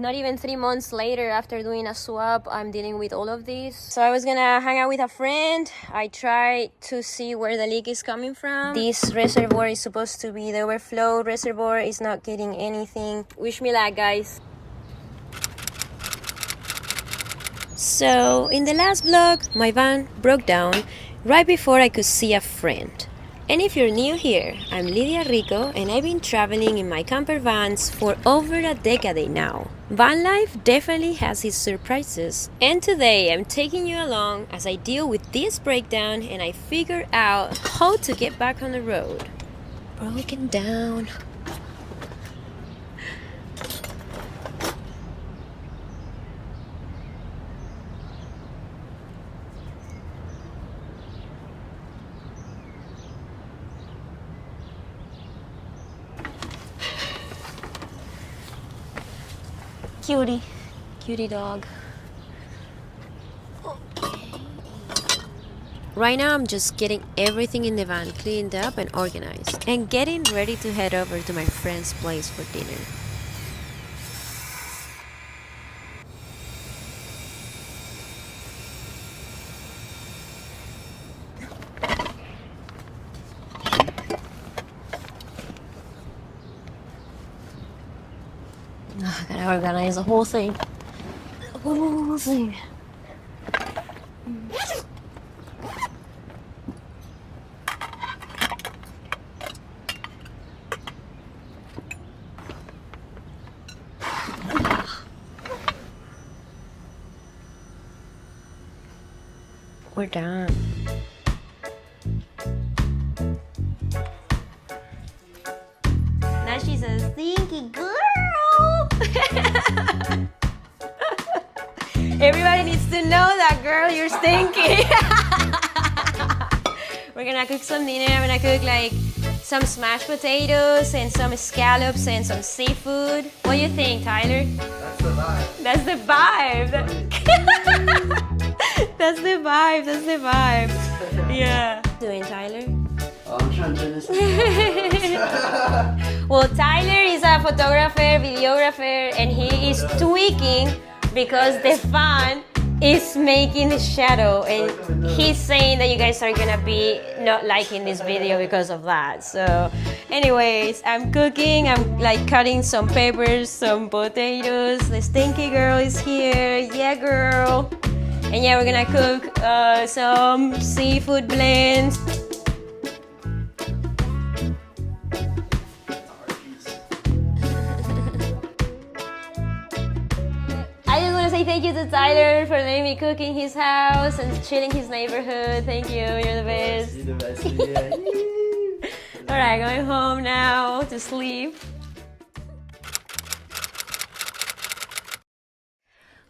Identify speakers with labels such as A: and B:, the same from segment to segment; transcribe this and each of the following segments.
A: Not even 3 months later, after doing a swap, I'm dealing with all of this. So I was gonna hang out with a friend. I tried to see where the leak is coming from. This reservoir is supposed to be the overflow reservoir. It's not getting anything. Wish me luck, guys. So in the last vlog, my van broke down right before I could see a friend. And if you're new here, I'm Lidia Rico, and I've been traveling in my camper vans for over a decade now. Van life definitely has its surprises, and today I'm taking you along as I deal with this breakdown and I figure out how to get back on the road. Broken down. Cutie dog. Okay. Right now I'm just getting everything in the van cleaned up and organized and getting ready to head over to my friend's place for dinner. I gotta organize the whole thing. We're done. Now she's a stinky girl. Everybody needs to know that, girl, you're stinky. We're gonna cook some dinner. I'm gonna cook like some smashed potatoes and some scallops and some seafood. What do you think, Tyler?
B: That's the vibe.
A: That's the vibe. That's the vibe. That's the vibe. Yeah. Doing, Tyler?
B: Oh, I'm trying to turn this.
A: Well, Tyler is a photographer, videographer, and he is tweaking because the fan is making the shadow, and he's saying that you guys are gonna be not liking this video because of that. So anyways, I'm cooking. I'm like cutting some peppers, some potatoes. The stinky girl is here. Yeah, girl. And yeah, we're gonna cook some seafood blends. Thank you to Tyler for letting me cook in his house and chilling his neighborhood. Thank you, you're the best.
B: You're the best. Yeah.
A: Alright, going home now to sleep.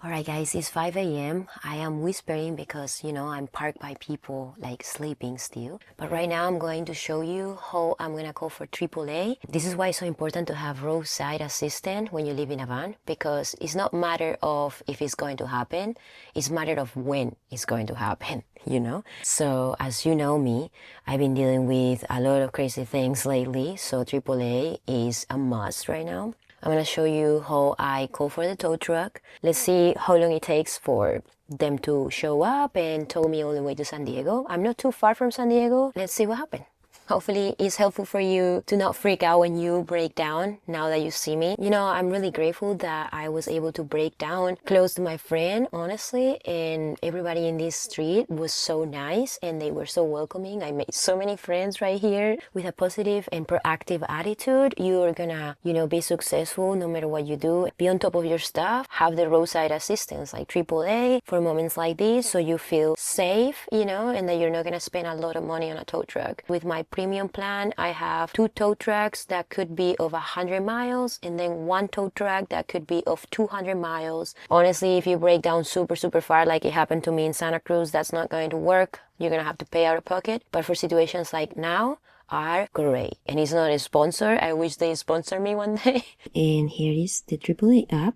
A: Alright guys, it's 5 a.m. I am whispering because, you know, I'm parked by people like sleeping still. But right now I'm going to show you how I'm gonna call for AAA. This is why it's so important to have roadside assistant when you live in a van, because it's not matter of if it's going to happen, it's matter of when it's going to happen, you know? So as you know me, I've been dealing with a lot of crazy things lately, so AAA is a must right now. I'm gonna show you how I call for the tow truck. Let's see how long it takes for them to show up and tow me all the way to San Diego. I'm not too far from San Diego. Let's see what happens. Hopefully it's helpful for you to not freak out when you break down now that you see me. You know, I'm really grateful that I was able to break down close to my friend, honestly, and everybody in this street was so nice and they were so welcoming. I made so many friends right here with a positive and proactive attitude. You're gonna, you know, be successful no matter what you do. Be on top of your stuff. Have the roadside assistance like AAA for moments like this so you feel safe, you know, and that you're not gonna spend a lot of money on a tow truck. With my premium plan, I have 2 tow trucks that could be of 100 miles and then 1 tow truck that could be of 200 miles. Honestly, if you break down super far like it happened to me in Santa Cruz, that's not going to work. You're gonna have to pay out of pocket. But for situations like now, are great. And it's not a sponsor. I wish they sponsor me one day. And here is the AAA app.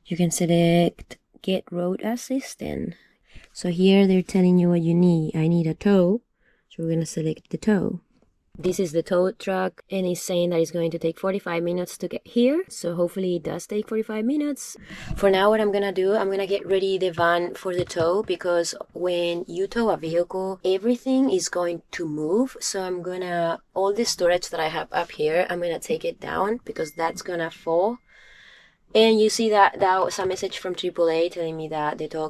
A: You can select Get Road Assistant. So here they're telling you what you need. I need a tow. So we're gonna select the tow. This is the tow truck, and it's saying that it's going to take 45 minutes to get here. So hopefully it does take 45 minutes. For now, what I'm gonna do, I'm gonna get ready the van for the tow, because when you tow a vehicle, everything is going to move. So I'm gonna, all the storage that I have up here, I'm gonna take it down because that's gonna fall. And you see that was a message from AAA telling me that the tow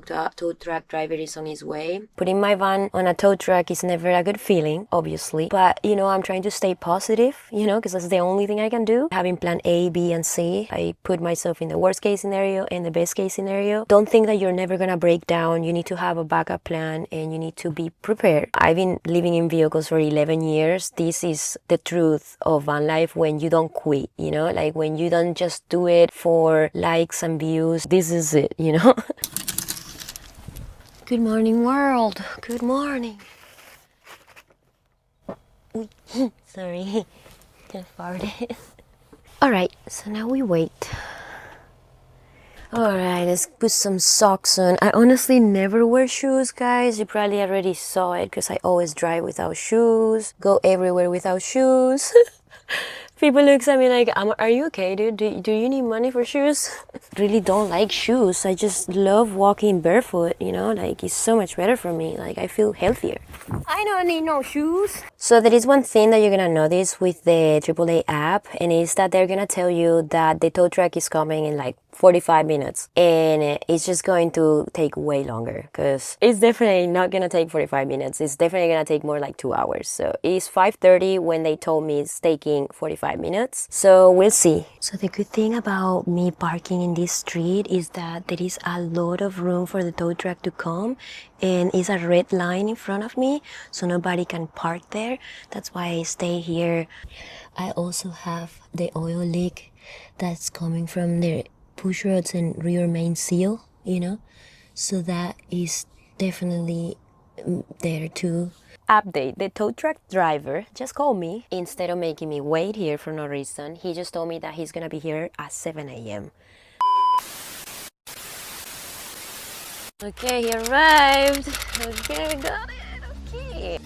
A: truck driver is on his way. Putting my van on a tow truck is never a good feeling, obviously. But, you know, I'm trying to stay positive, you know, because that's the only thing I can do. Having plan A, B, and C, I put myself in the worst case scenario and the best case scenario. Don't think that you're never going to break down. You need to have a backup plan and you need to be prepared. I've been living in vehicles for 11 years. This is the truth of van life when you don't quit, you know, like when you don't just do it for likes and views. This is it, you know. Good morning, world. Good morning. Sorry, just farted. All right, so now we wait. All right, let's put some socks on. I honestly never wear shoes, guys. You probably already saw it because I always drive without shoes, go everywhere without shoes. People look at me like, are you okay, dude? Do you need money for shoes? Really don't like shoes. I just love walking barefoot, you know? Like, it's so much better for me. Like, I feel healthier. I don't need no shoes. So there is one thing that you're gonna notice with the AAA app, and it's that they're gonna tell you that the tow truck is coming in like 45 minutes, and it's just going to take way longer, because it's definitely not gonna take 45 minutes. It's definitely gonna take more like 2 hours. So it's 5:30 when they told me it's taking 45 minutes. So we'll see. So the good thing about me parking in this street is that there is a lot of room for the tow truck to come, and it's a red line in front of me, so nobody can park there. That's why I stay here. I also have the oil leak that's coming from the push rods and rear main seal, you know, so that is definitely there too. Update: the tow truck driver just called me. Instead of making me wait here for no reason, he just told me that he's gonna be here at 7 a.m. Okay, he arrived. Okay, we got it. Okay.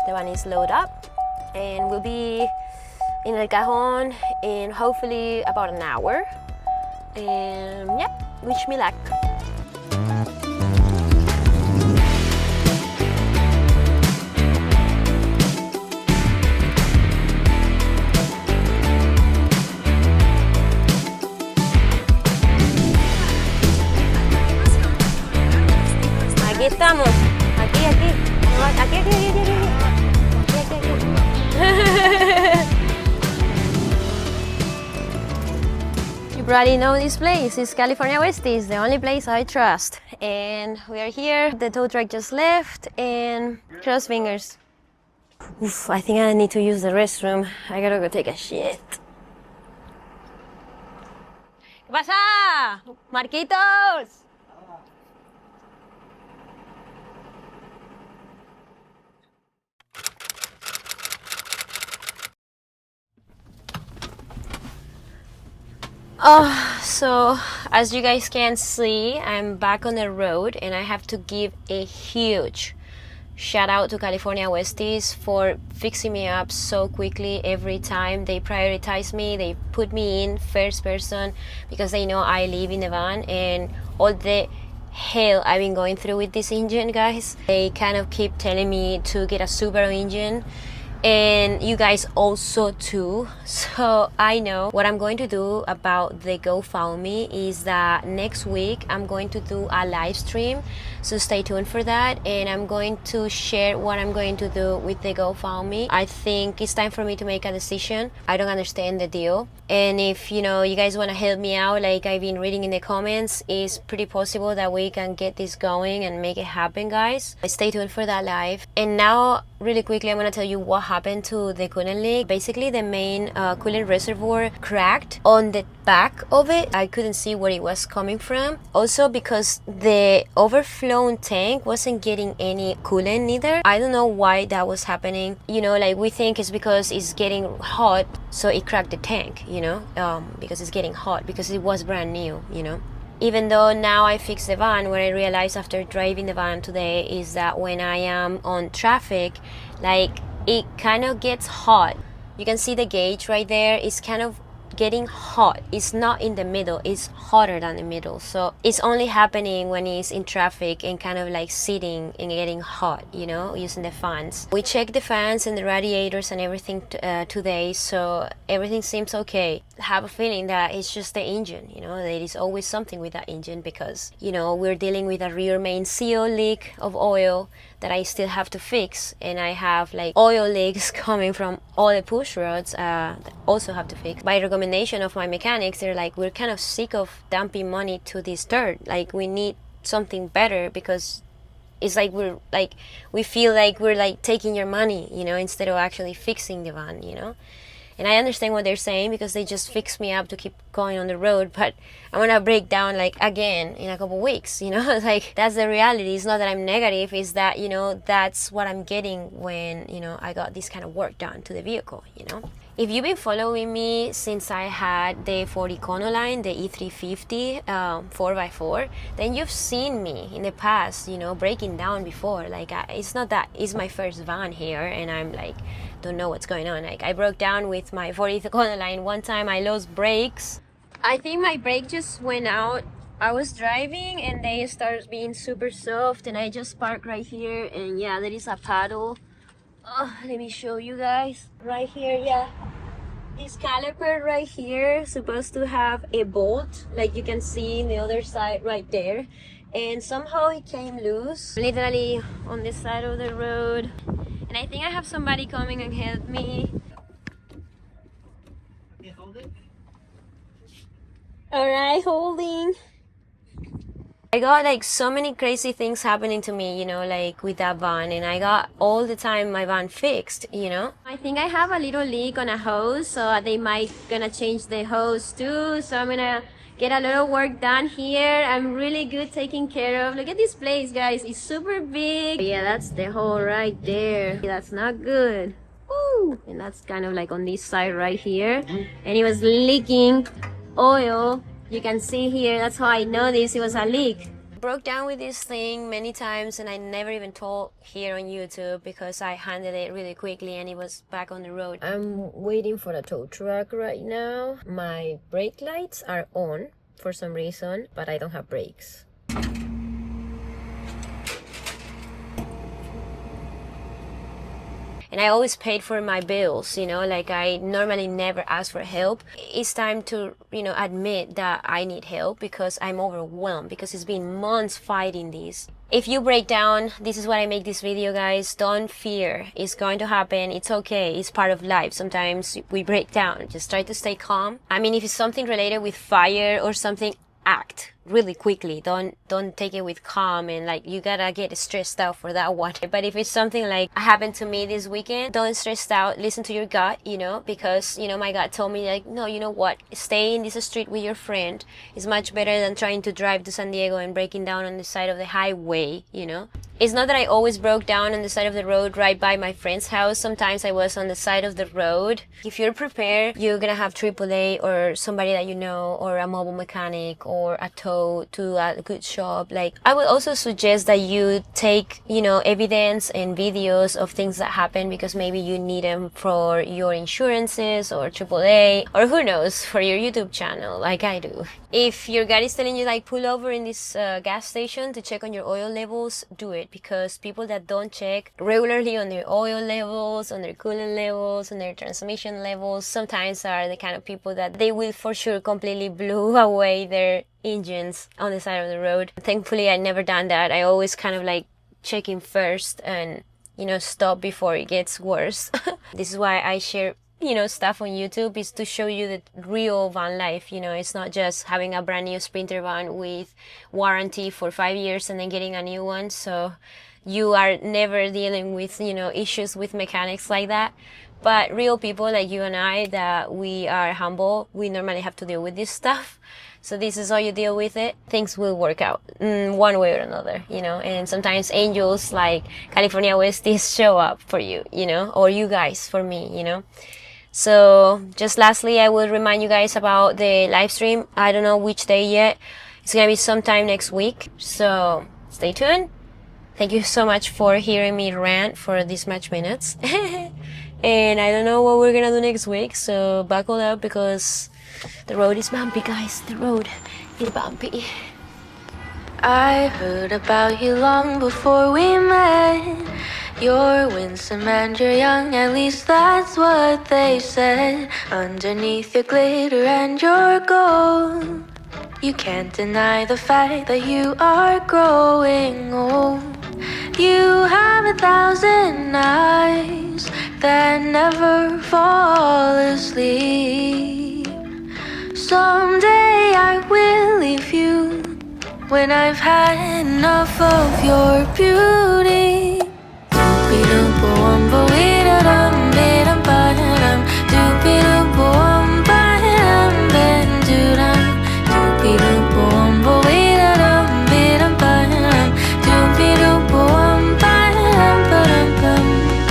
A: The van is loaded up and we'll be in El Cajon in hopefully about an hour. And yeah, wish me luck. Aquí estamos, aquí. You probably know this place. It's California Westies, the only place I trust. And we are here. The tow truck just left, and cross fingers. Oof, I think I need to use the restroom. I gotta go take a shit. ¿Qué pasa? Marquitos! So as you guys can see, I'm back on the road, and I have to give a huge shout out to California Westies for fixing me up so quickly every time. They prioritize me, they put me in first person because they know I live in the van, and all the hell I've been going through with this engine, guys. They kind of keep telling me to get a Subaru engine, and you guys also too. So I know what I'm going to do about the GoFundMe is that next week I'm going to do a live stream, so stay tuned for that, and I'm going to share what I'm going to do with the GoFundMe. I think it's time for me to make a decision. I don't understand the deal, and if you know you guys want to help me out, like I've been reading in the comments, it's pretty possible that we can get this going and make it happen, guys. Stay tuned for that live. And now really quickly, I'm gonna tell you what happened to the coolant leak. Basically, the main coolant reservoir cracked on the back of it. I couldn't see where it was coming from. Also, because the overflown tank wasn't getting any coolant either. I don't know why that was happening. You know, like we think it's because it's getting hot, so it cracked the tank, you know, because it's getting hot, because it was brand new, you know. Even though now I fixed the van, what I realized after driving the van today is that when I am on traffic, like it kind of gets hot. You can see the gauge right there. It's kind of getting hot. It's not in the middle, it's hotter than the middle. So it's only happening when it's in traffic and kind of like sitting and getting hot, you know, using the fans. We checked the fans and the radiators and everything today, so everything seems okay. I have a feeling that it's just the engine, you know, there is always something with that engine, because, you know, we're dealing with a rear main seal leak of oil that I still have to fix, and I have like oil leaks coming from all the push rods that also have to fix. By recommendation of my mechanics, they're like, we're kind of sick of dumping money to this dirt, like we need something better, because it's like we feel like we're like taking your money, you know, instead of actually fixing the van, you know. And I understand what they're saying, because they just fixed me up to keep going on the road, but I'm gonna break down like again in a couple weeks, you know. Like that's the reality. It's not that I'm negative, it's that, you know, that's what I'm getting when, you know, I got this kind of work done to the vehicle, you know. If you've been following me since I had the 40 Econoline, the E350 4x4, then you've seen me in the past, you know, breaking down before. Like it's not that it's my first van here and I'm like don't know what's going on. Like I broke down with my 40th Econoline. One time I lost brakes. I think my brake just went out. I was driving and they started being super soft, and I just parked right here, and yeah, there is a paddle. Oh, let me show you guys. Right here, yeah. This caliper right here supposed to have a bolt, like you can see in the other side right there, and somehow it came loose literally on the side of the road. And I think I have somebody coming and help me.
B: You hold it?
A: Alright, holding. I got like so many crazy things happening to me, you know, like with that van, and I got all the time my van fixed, you know. I think I have a little leak on a hose, so they might gonna change the hose too, so I'm gonna get a little work done here. I'm really good taken care of. Look at this place, guys, it's super big. Yeah, that's the hole right there. That's not good. Woo! And that's kind of like on this side right here, and it was leaking oil. You can see here, that's how I noticed it was a leak. Broke down with this thing many times, and I never even told here on YouTube because I handled it really quickly and it was back on the road. I'm waiting for a tow truck right now. My brake lights are on for some reason, but I don't have brakes. And I always paid for my bills, you know, like I normally never ask for help. It's time to, you know, admit that I need help because I'm overwhelmed, because it's been months fighting this. If you break down, this is why I make this video, guys. Don't fear. It's going to happen. It's okay. It's part of life. Sometimes we break down. Just try to stay calm. I mean, if it's something related with fire or something, act really quickly. Don't take it with calm and like you gotta get stressed out for that one. But if it's something like happened to me this weekend, don't stress out. Listen to your gut, you know, because, you know, my gut told me like, no, you know what, stay in this street with your friend is much better than trying to drive to San Diego and breaking down on the side of the highway, you know. It's not that I always broke down on the side of the road right by my friend's house. Sometimes I was on the side of the road. If you're prepared, you're gonna have AAA or somebody that you know, or a mobile mechanic or a tow to a good shop. Like, I would also suggest that you take, you know, evidence and videos of things that happen, because maybe you need them for your insurances or AAA, or who knows, for your YouTube channel like I do. If your guy is telling you like pull over in this gas station to check on your oil levels, do it, because people that don't check regularly on their oil levels, on their coolant levels, on their transmission levels, sometimes are the kind of people that they will for sure completely blow away their engines on the side of the road. Thankfully, I never done that. I always kind of like checking first and, you know, stop before it gets worse. This is why I share, you know, stuff on YouTube, is to show you the real van life. You know, it's not just having a brand new Sprinter van with warranty for 5 years and then getting a new one. So you are never dealing with, you know, issues with mechanics like that. But real people like you and I, that we are humble, we normally have to deal with this stuff. So this is how you deal with it. Things will work out one way or another, you know. And sometimes angels like California Westies show up for you, you know, or you guys for me, you know. So just lastly, I will remind you guys about the live stream. I don't know which day yet. It's gonna be sometime next week. So stay tuned. Thank you so much for hearing me rant for this much minutes. And I don't know what we're gonna do next week. So buckle up because the road is bumpy, guys. The road is bumpy.
C: I heard about you long before we met. You're winsome and you're young, at least that's what they said. Underneath your glitter and your gold, you can't deny the fact that you are growing old. You have 1,000 eyes that never fall asleep. Someday I will leave you when I've had enough of your beauty.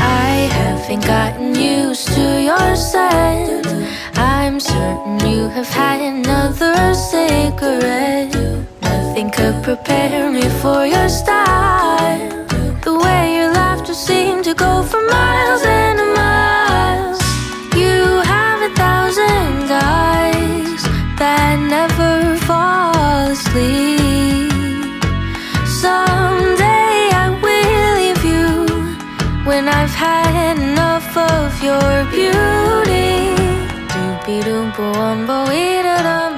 C: I haven't gotten used to your scent. I'm certain you have had another cigarette. Nothing could prepare me for your style. The way your laughter seemed to go for miles and miles. You have 1,000 eyes that never fall asleep. Someday I will leave you when I've had enough of your beauty. Doopy doompa wumba wee da dum.